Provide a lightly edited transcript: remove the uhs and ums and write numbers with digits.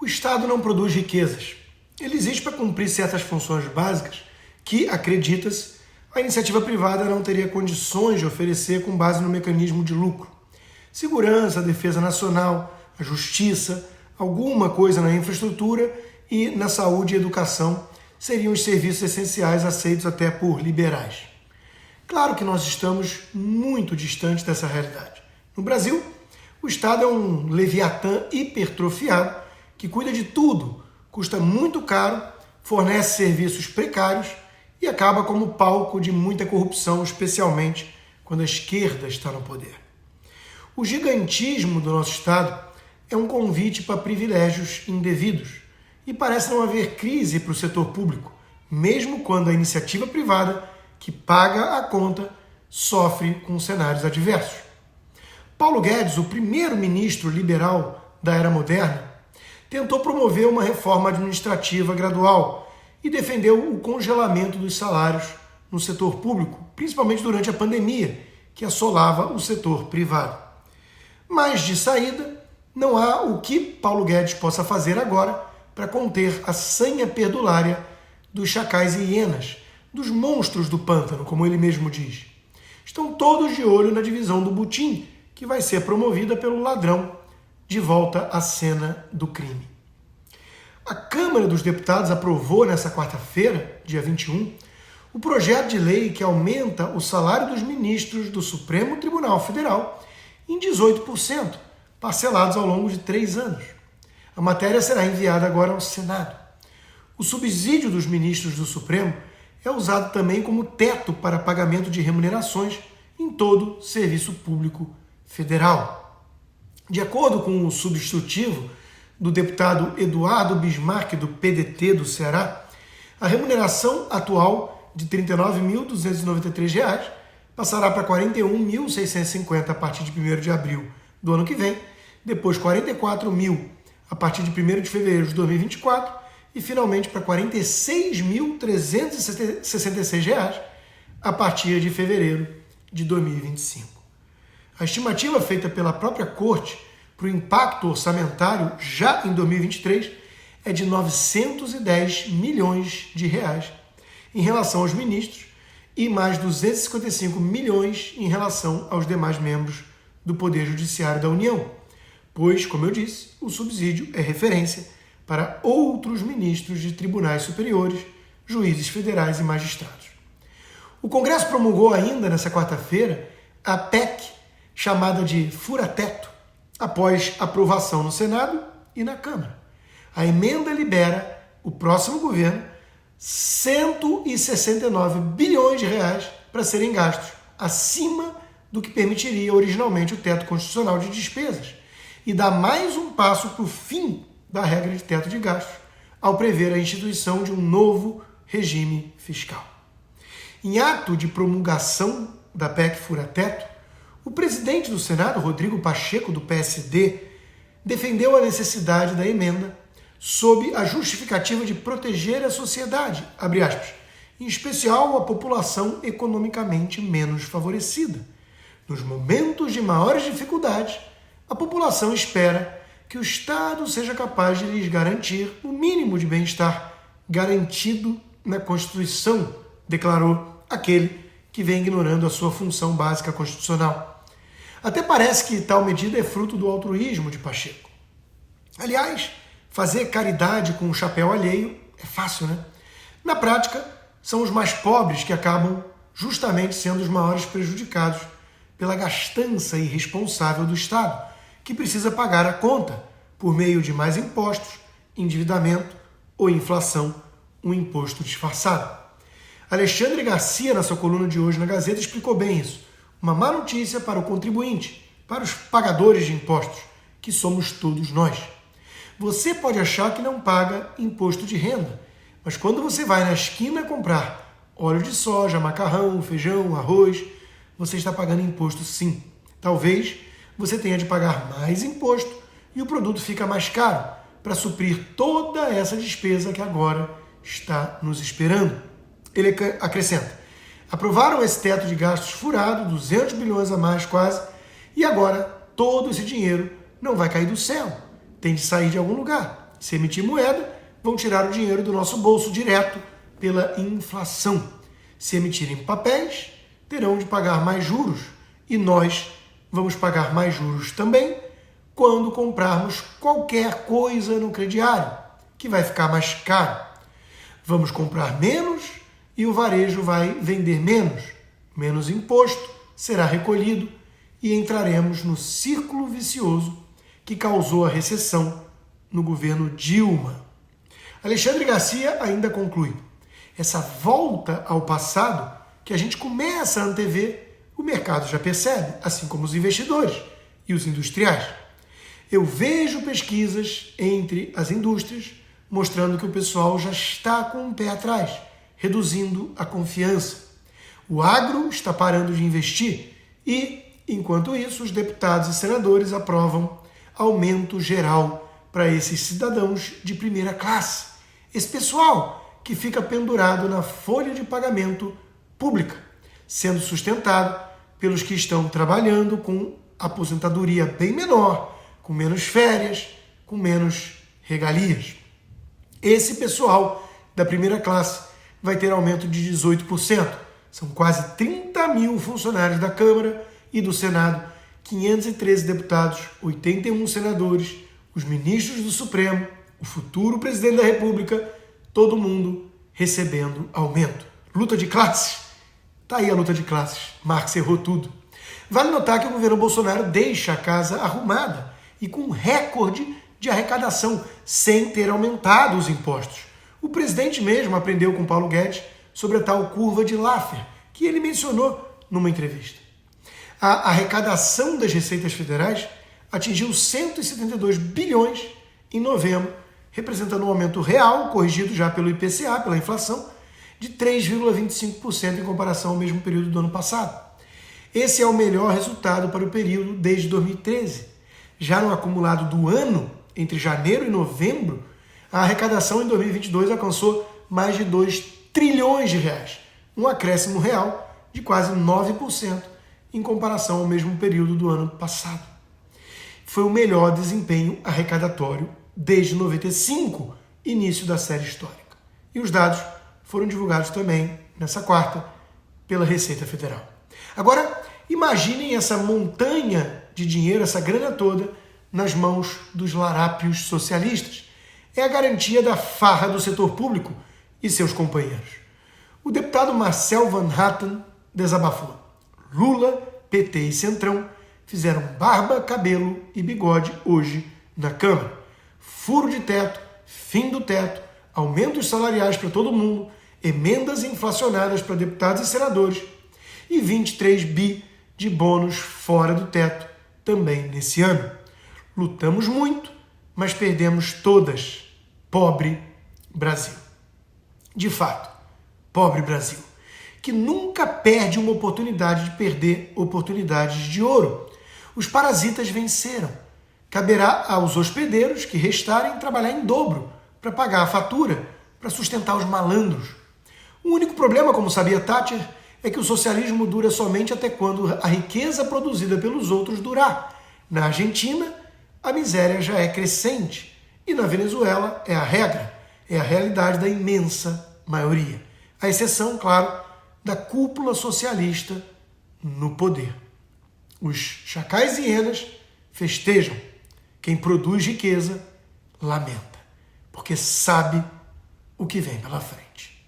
O Estado não produz riquezas. Ele existe para cumprir certas funções básicas que, acredita-se, a iniciativa privada não teria condições de oferecer com base no mecanismo de lucro. Segurança, a defesa nacional, a justiça, alguma coisa na infraestrutura e na saúde e educação seriam os serviços essenciais aceitos até por liberais. Claro que nós estamos muito distantes dessa realidade. No Brasil, o Estado é um leviatã hipertrofiado que cuida de tudo, custa muito caro, fornece serviços precários e acaba como palco de muita corrupção, especialmente quando a esquerda está no poder. O gigantismo do nosso Estado é um convite para privilégios indevidos e parece não haver crise para o setor público, mesmo quando a iniciativa privada, que paga a conta, sofre com cenários adversos. Paulo Guedes, o primeiro-ministro liberal da era moderna, tentou promover uma reforma administrativa gradual e defendeu o congelamento dos salários no setor público, principalmente durante a pandemia, que assolava o setor privado. Mas, de saída, não há o que Paulo Guedes possa fazer agora para conter a sanha perdulária dos chacais e hienas, dos monstros do pântano, como ele mesmo diz. Estão todos de olho na divisão do butim, que vai ser promovida pelo ladrão de volta à cena do crime. A Câmara dos Deputados aprovou nesta quarta-feira, dia 21, o projeto de lei que aumenta o salário dos ministros do Supremo Tribunal Federal em 18%, parcelados ao longo de 3 anos. A matéria será enviada agora ao Senado. O subsídio dos ministros do Supremo é usado também como teto para pagamento de remunerações em todo serviço público federal. De acordo com o substitutivo do deputado Eduardo Bismarck, do PDT do Ceará, a remuneração atual de R$ 39.293 passará para R$ 41.650 a partir de 1º de abril do ano que vem, depois R$ 44.000 a partir de 1º de fevereiro de 2024 e finalmente para R$ 46.366 a partir de fevereiro de 2025. A estimativa feita pela própria Corte para o impacto orçamentário já em 2023 é de 910 milhões de reais em relação aos ministros e mais 255 milhões em relação aos demais membros do Poder Judiciário da União, pois, como eu disse, o subsídio é referência para outros ministros de tribunais superiores, juízes federais e magistrados. O Congresso promulgou ainda nessa quarta-feira a PEC, chamada de fura-teto, após aprovação no Senado e na Câmara. A emenda libera o próximo governo 169 bilhões de reais para serem gastos, acima do que permitiria originalmente o teto constitucional de despesas, e dá mais um passo para o fim da regra de teto de gastos, ao prever a instituição de um novo regime fiscal. Em ato de promulgação da PEC fura-teto, o presidente do Senado, Rodrigo Pacheco, do PSD, defendeu a necessidade da emenda sob a justificativa de proteger a sociedade, abre aspas, em especial a população economicamente menos favorecida. Nos momentos de maiores dificuldades, a população espera que o Estado seja capaz de lhes garantir o mínimo de bem-estar garantido na Constituição, declarou aquele que vem ignorando a sua função básica constitucional. Até parece que tal medida é fruto do altruísmo de Pacheco. Aliás, fazer caridade com o chapéu alheio é fácil, né? Na prática, são os mais pobres que acabam justamente sendo os maiores prejudicados pela gastança irresponsável do Estado, que precisa pagar a conta por meio de mais impostos, endividamento ou inflação, um imposto disfarçado. Alexandre Garcia, na sua coluna de hoje na Gazeta, explicou bem isso. Uma má notícia para o contribuinte, para os pagadores de impostos, que somos todos nós. Você pode achar que não paga imposto de renda, mas quando você vai na esquina comprar óleo de soja, macarrão, feijão, arroz, você está pagando imposto sim. Talvez você tenha de pagar mais imposto e o produto fica mais caro para suprir toda essa despesa que agora está nos esperando. Ele acrescenta: aprovaram esse teto de gastos furado, 200 bilhões a mais quase, e agora todo esse dinheiro não vai cair do céu, tem de sair de algum lugar. Se emitir moeda, vão tirar o dinheiro do nosso bolso direto pela inflação. Se emitirem papéis, terão de pagar mais juros e nós vamos pagar mais juros também quando comprarmos qualquer coisa no crediário, que vai ficar mais caro. Vamos comprar menos e o varejo vai vender menos. Menos imposto será recolhido e entraremos no círculo vicioso que causou a recessão no governo Dilma. Alexandre Garcia ainda conclui: essa volta ao passado que a gente começa a antever, o mercado já percebe, assim como os investidores e os industriais. Eu vejo pesquisas entre as indústrias mostrando que o pessoal já está com um pé atrás, reduzindo a confiança. O agro está parando de investir e, enquanto isso, os deputados e senadores aprovam aumento geral para esses cidadãos de primeira classe. Esse pessoal que fica pendurado na folha de pagamento pública, sendo sustentado pelos que estão trabalhando com aposentadoria bem menor, com menos férias, com menos regalias. Esse pessoal da primeira classe vai ter aumento de 18%. São quase 30 mil funcionários da Câmara e do Senado, 513 deputados, 81 senadores, os ministros do Supremo, o futuro presidente da República, todo mundo recebendo aumento. Luta de classes? Tá aí a luta de classes. Marx errou tudo. Vale notar que o governo Bolsonaro deixa a casa arrumada e com recorde de arrecadação, sem ter aumentado os impostos. O presidente mesmo aprendeu com Paulo Guedes sobre a tal curva de Laffer, que ele mencionou numa entrevista. A arrecadação das receitas federais atingiu 172 bilhões em novembro, representando um aumento real, corrigido já pelo IPCA, pela inflação, de 3,25% em comparação ao mesmo período do ano passado. Esse é o melhor resultado para o período desde 2013. Já no acumulado do ano, entre janeiro e novembro, a arrecadação em 2022 alcançou mais de 2 trilhões de reais, um acréscimo real de quase 9% em comparação ao mesmo período do ano passado. Foi o melhor desempenho arrecadatório desde 95, início da série histórica. E os dados foram divulgados também nessa quarta pela Receita Federal. Agora, imaginem essa montanha de dinheiro, essa grana toda, nas mãos dos larápios socialistas. É a garantia da farra do setor público e seus companheiros. O deputado Marcel Van Hatten desabafou. Lula, PT e Centrão fizeram barba, cabelo e bigode hoje na Câmara. Furo de teto, fim do teto, aumentos salariais para todo mundo, emendas inflacionadas para deputados e senadores e 23 bi de bônus fora do teto também nesse ano. Lutamos muito, mas perdemos todas. Pobre Brasil. De fato, pobre Brasil, que nunca perde uma oportunidade de perder oportunidades de ouro. Os parasitas venceram. Caberá aos hospedeiros que restarem trabalhar em dobro para pagar a fatura, para sustentar os malandros. O único problema, como sabia Thatcher, é que o socialismo dura somente até quando a riqueza produzida pelos outros durar. Na Argentina, a miséria já é crescente e na Venezuela é a regra, é a realidade da imensa maioria. A exceção, claro, da cúpula socialista no poder. Os chacais e hienas festejam. Quem produz riqueza lamenta, porque sabe o que vem pela frente.